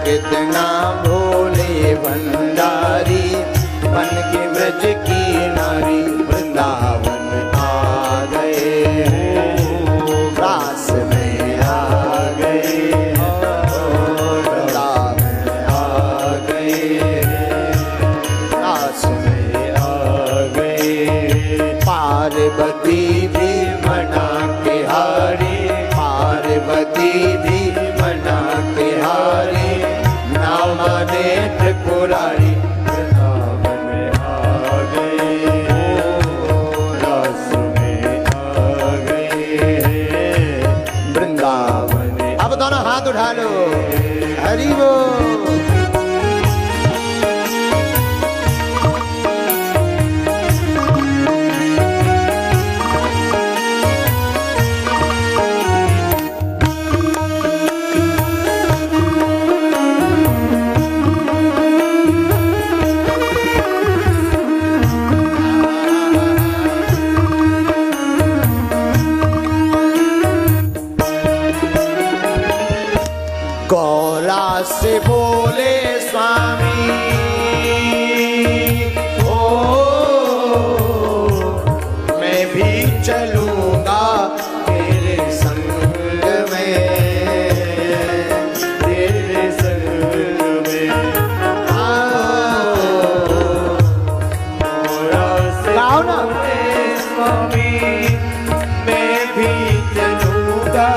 कितना भोले भंडारी, बन के ब्रज की नारी वृंदावन आ गए, रास में आ गए, वृंदावन आ गए, रास में आ गए। पार्वती भी मना के हारी, पार्वती भी मना के हारी, ना माने त्रिपुरारी वृंदावन में आ गए, रस में आ गए, वृंदावन। अब दोनों हाथ उठा लो, हरि बोल। गौरा से बोले स्वामी, ओ मैं भी चलूंगा तेरे संग में, तेरे संग में। गौरा से बोले स्वामी, मैं भी चलूंगा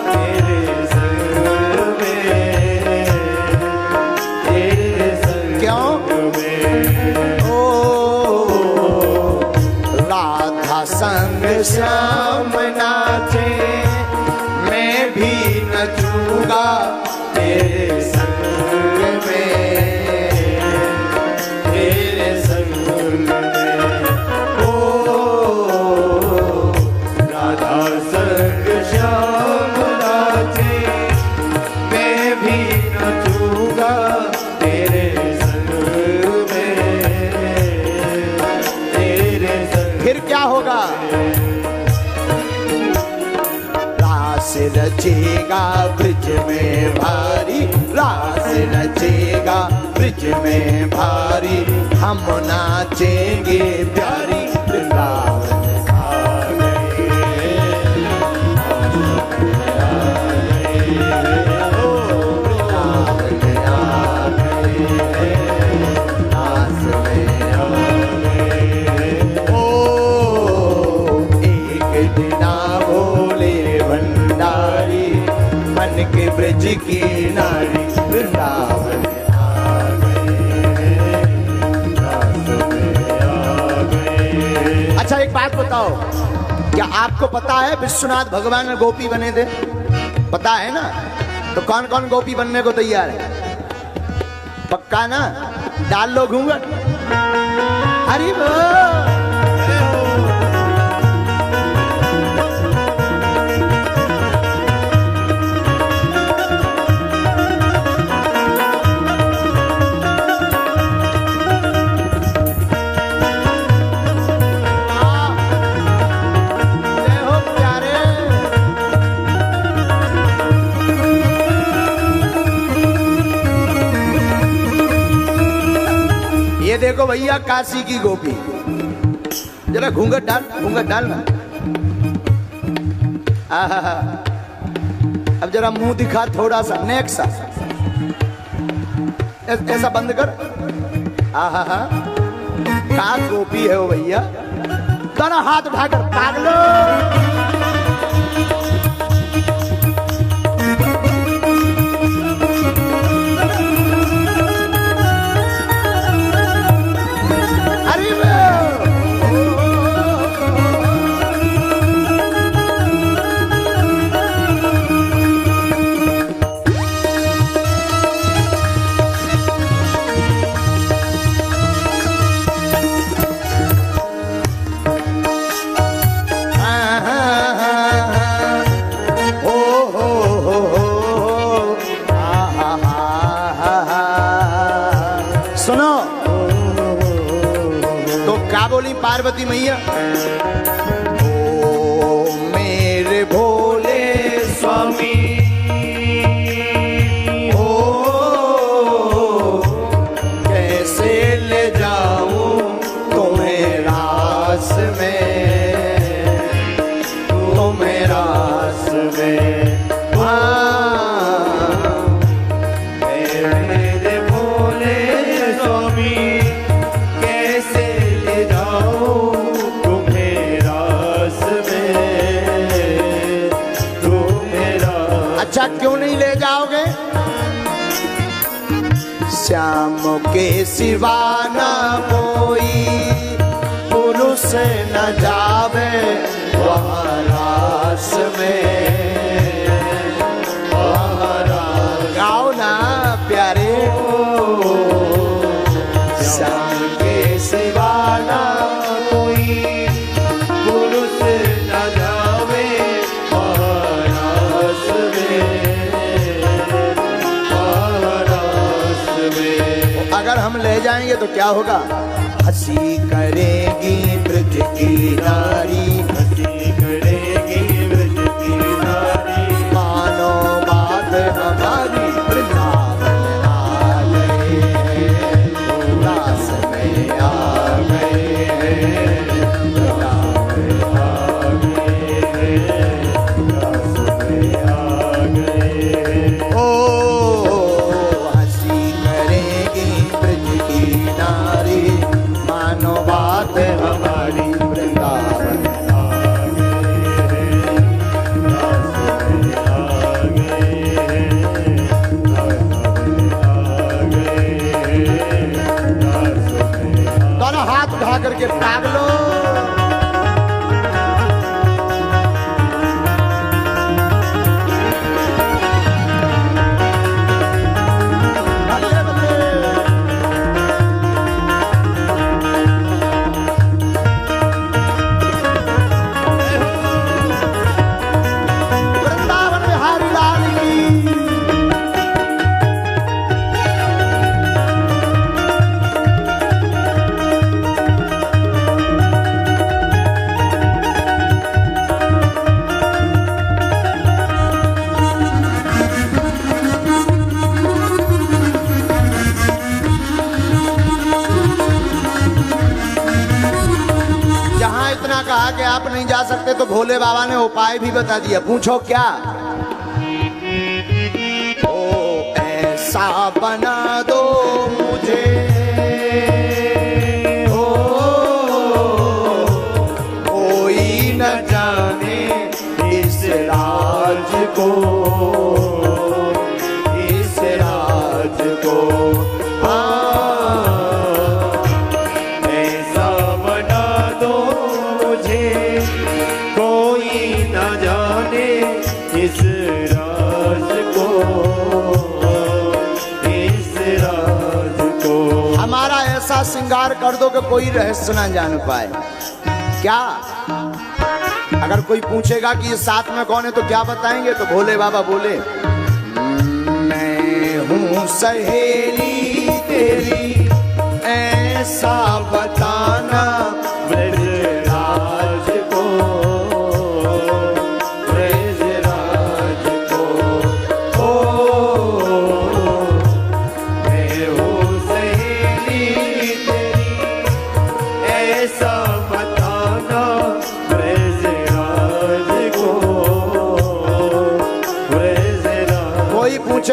तेरे संग में, तेरे संग में। ओ राधा संग श्याम नाचे, मैं भी नचूंगा तेरे संग में, तेरे संग में। ओ राधा संग श्याम नाचे, मैं भी नचूंगा तेरे संग में, तेरे संग। फिर क्या होगा? रास रचेगा ब्रिज में भारी, रास रचेगा ब्रिज में भारी, हम नाचेंगे प्यारी वृंदावन आ गए, ओ वृंदावन आ गए, रास में आ गए। ओ एक दिना भोले भंडारी, बन के ब्रज की नारी वृंदावन आ गए, रास में आ गए। अच्छा एक बात बताओ, क्या आपको पता है विश्वनाथ भगवान गोपी बने थे? पता है ना? तो कौन कौन गोपी बनने को तैयार है? पक्का ना? डाल लो घूंघट। हरि बोल। ये देखो भैया काशी की गोपी, जरा घूंघट डाल, घूंघट डाल ना। आहा, अब जरा मुंह दिखा थोड़ा सा, नेक सा, ऐसा बंद कर। आहा, का गोपी है वो भैया। दोनों हाथ उठाकर भाग लो। सुनो तो क्या बोली पार्वती मैया, ओ मेरे भोले स्वामी, ओ श्याम के सिवा न कोई पुरुष न जावे वहाँ रास में। गाओ ना प्यारे, श्याम के सिवा न कोई पुरुष न जावे वहाँ रास में। अगर हम ले जाएंगे तो क्या होगा? हंसी करेगी ब्रज की नारी, हंसी करेगी ब्रज की नारी, मानो बात हमारी वृंदावन आ गए, रास में आ गए, वृंदावन आ गए, रास में आ गए। ओ हंसी करेगी ब्रज की नारी, मानो बात हमारी वृंदावन आ गए, आ गए, दोनों हाथ उठा करके टांग लो। कहा कि आप नहीं जा सकते तो भोले बाबा ने उपाय भी बता दिया। पूछो क्या? ओ ऐसा बना दो मुझे, ओ कोई न जाने इस राज को, इस राज को। इस राज को, इस राज को हमारा ऐसा श्रृंगार कर दो कि कोई रहस्य ना जान पाए। क्या? अगर कोई पूछेगा कि इस साथ में कौन है तो क्या बताएंगे? तो भोले बाबा बोले, मैं हूँ सहेली तेरी, ऐसा बताना ब्रजराज को,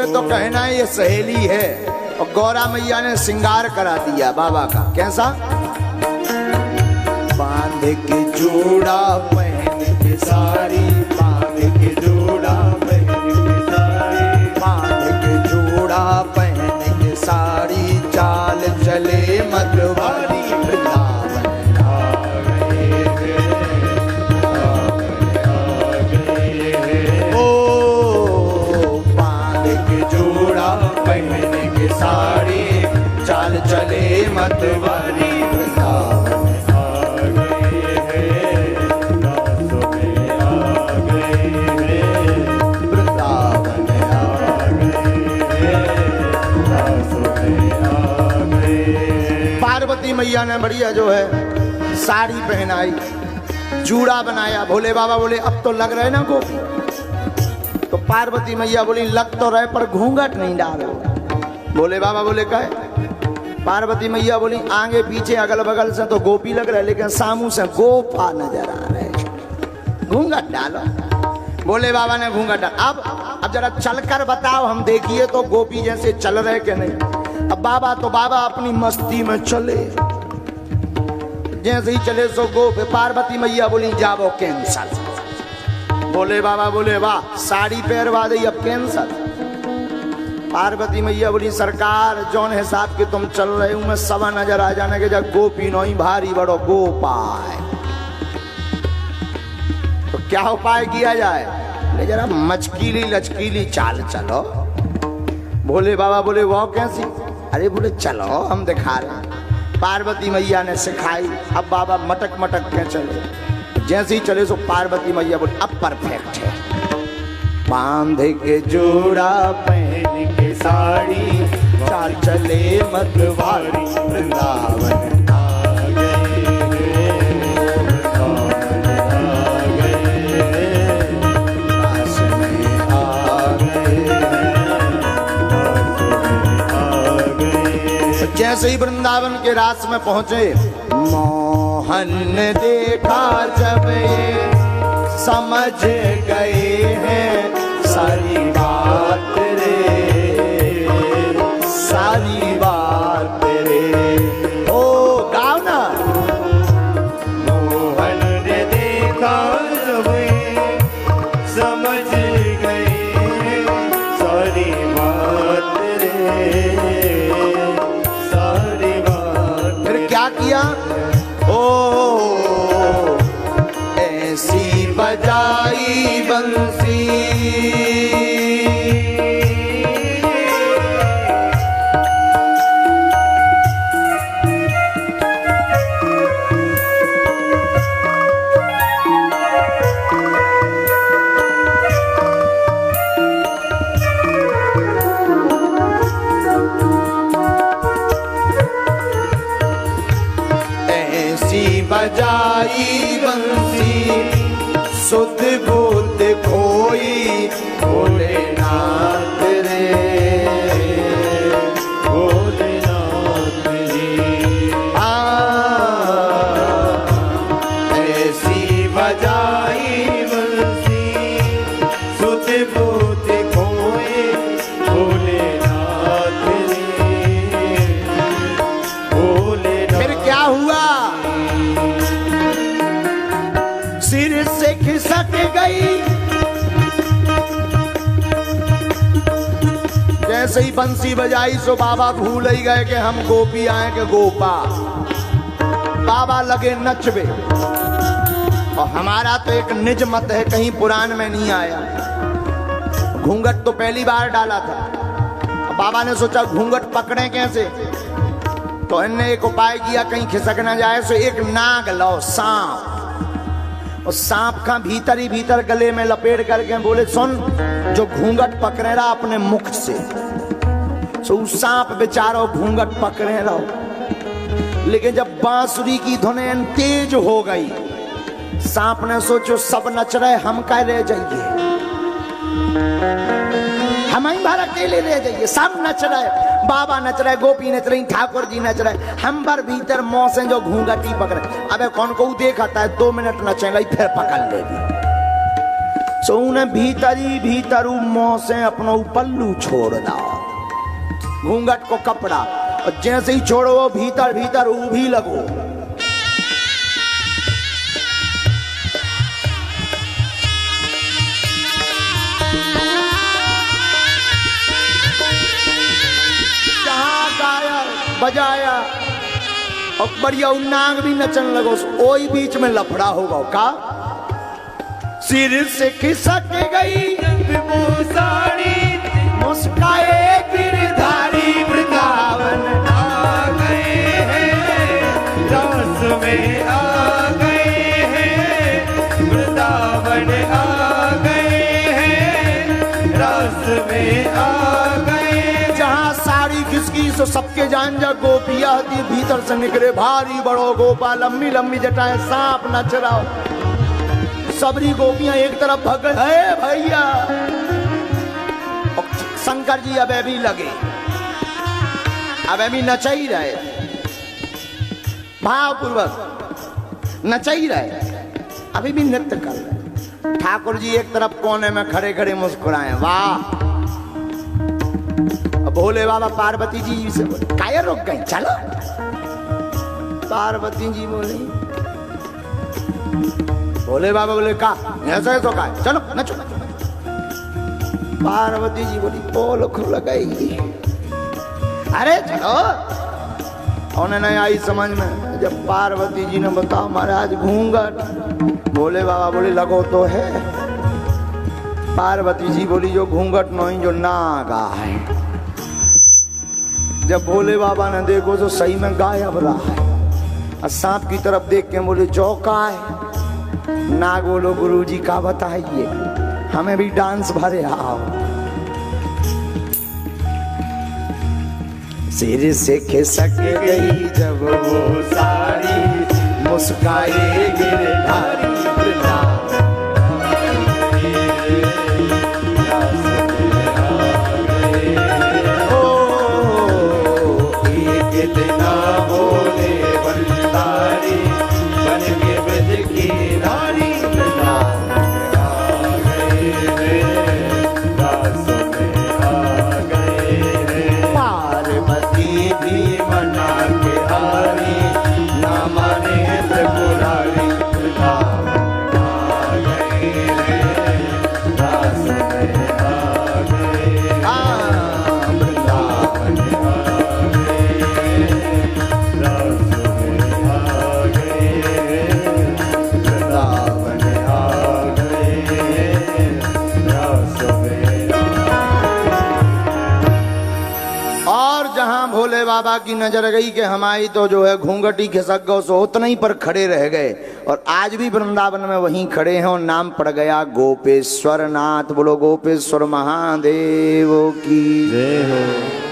तो कहना है ये सहेली है। और गौरा मैया ने श्रृंगार करा दिया बाबा का। कैसा? बांध के जोड़ा पहन के साड़ी, बांध के जोड़ा पहन के साड़ी, बांध के जोड़ा पहन के साड़ी, चाल चले मतवारी वृंदावन आ गए, आ गए। ओ बांध के जोड़ा पहन के साड़ी, चाल चले मतवारी वृंदावन मैया ने बढ़िया जो है साड़ी पहनाई, जूड़ा बनाया। भोले बाबा बोले अब तो लग रहे ना गोपी। तो पार्वती मैया बोली लग तो रहे पर घूंघट नहीं डालो। भोले बाबा बोले कहे? पार्वती मैया बोली आगे पीछे अगल बगल से तो गोपी लग रहे लेकिन सामू से गोपा नजर आ रहे, घूंघट डालो। भोले बाबा ने घूंघट डाला। अब जरा चलकर बताओ हम देखिए तो गोपी जैसे चल रहे कि नहीं। अब बाबा तो बाबा अपनी मस्ती में चले, जैसे ही चले सो गोपी पार्वती मैया बोली जाओ कैंसल। भोले बाबा बोले वाह साड़ी पहरवा दी अब कैंसल। पार्वती मैया बोली सरकार जौन हिसाब के तुम चल रहे हो मैं सवा नजर आ जाने के जब गोपी नोई भारी बड़ो गोपाय, तो क्या उपाय किया जाए? ले जरा मचकीली लचकीली चाल चलो। भोले बाबा बोले वो कैसी? अरे बोले चलो हम दिखा रहे हैं। पार्वती मैया ने सिखाई। अब बाबा मटक मटक के चले, जैसे ही चले सो पार्वती मैया बोले अब परफेक्ट है। बांध के जोड़ा पहन के साड़ी चाल चले मतवारी वृंदावन जैसे ही वृंदावन के रास में पहुंचे, मोहन ने देखा जब ये समझ गए हैं सारी बात रे, सारी बात रे। ओ गाओ ना। मोहन ने देखा जब ये समझ गए सारी बात रे, क्या किया? ओ ऐसी बजाई बंसी बजाई बंसी सुध बुध खोई भोलेनाथ रे, भोलेनाथ रे। ऐसी बजाई बंसी सुध बुध खोई भोलेनाथ रे, भोलेनाथ। फिर क्या हुआ? सिर से खिसक गई। जैसे ही बंसी बजाई सो बाबा भूल ही गए कि हम गोपी आए के गोपा। बाबा लगे नचबे। और हमारा तो एक निज मत है, कहीं पुराण में नहीं आया। घूंघट तो पहली बार डाला था। बाबा ने सोचा घूंघट पकड़े कैसे, तो इनने एक उपाय किया कहीं खिसक ना जाए। सो एक नाग लो, सांप, और सांप का भीतर ही भीतर गले में लपेट करके बोले सुन, जो घूंघट पकड़े रहा अपने मुख से। सो उस सांप बेचारो घूंघट पकड़े रहो। लेकिन जब बांसुरी की धुन तेज हो गई, सांप ने सोचो सब नच रहे हम क्या रह जाइए, हम ही बार अकेले रह जाइए। सब नच रहे, बाबा नच रहे, गोपी नच रही, ठाकुर जी नच रहे, हम बार भीतर मुंह से जो घूंघटी पकड़े। अबे कौन को देखता है 2 मिनट नचे लाई फिर पकड़ लेगी। सो उन्हें भीतर ही भीतर मुंह से अपना पल्लू छोड़ दाओ, घूंघट को कपड़ा, और जैसे ही छोड़ो वो भीतर भीतर भी लगो। बजाया और बढ़िया नाग भी नचन लगो। ओई बीच में लफड़ा होगा का सिर से खिसक गई साड़ी मुस्काए गिरधारी वृंदावन आ गए हैं, रास में आ गए हैं, वृंदावन आ गए हैं, रास में आ गए। जहाँ साड़ी खिसकी सो सबके जान जा गोपिया थी भीतर से निकले भारी बड़ो गोपा, लंबी लंबी जटाएं, सांप नच रहा। सबरी गोपियां एक तरफ भग गए भैया। शंकर जी अब भी लगे, अब भी नचा ही रहे, भावपूर्वक नचा ही रहे, अभी भी नृत्य कर रहे। ठाकुर जी एक तरफ कोने में खड़े खड़े मुस्कुराए, वाह। भोले बाबा पार्वती जी से बोले काया रुक गई, चलो। पार्वती जी बोली, भोले बाबा बोले का ऐसा है तो का, चलो नचो। पार्वती जी बोली पोल खुल गई। अरे चलो, उन्हें नहीं आई समझ में। जब पार्वती जी ने बताओ महाराज घूंघट, भोले बाबा बोले लगो तो है। पार्वती जी बोली जो घूंघट नहीं जो नागा है। जब भोले बाबा ने देखो तो सही में गायब रहा है। और सांप की तरफ देख के बोले चौका है। नाग बोलो गुरुजी का बताइए, हमें भी डांस भरे आओ। सिर से खिसक गई जब वो साड़ी, मुस्काए गिरधारी बाबा की नजर गई कि हमारी तो जो है घूंघटी खिसक गो, सो उतना ही पर खड़े रह गए। और आज भी वृंदावन में वहीं खड़े हैं और नाम पड़ गया गोपेश्वर नाथ। बोलो गोपेश्वर महादेव की जय हो।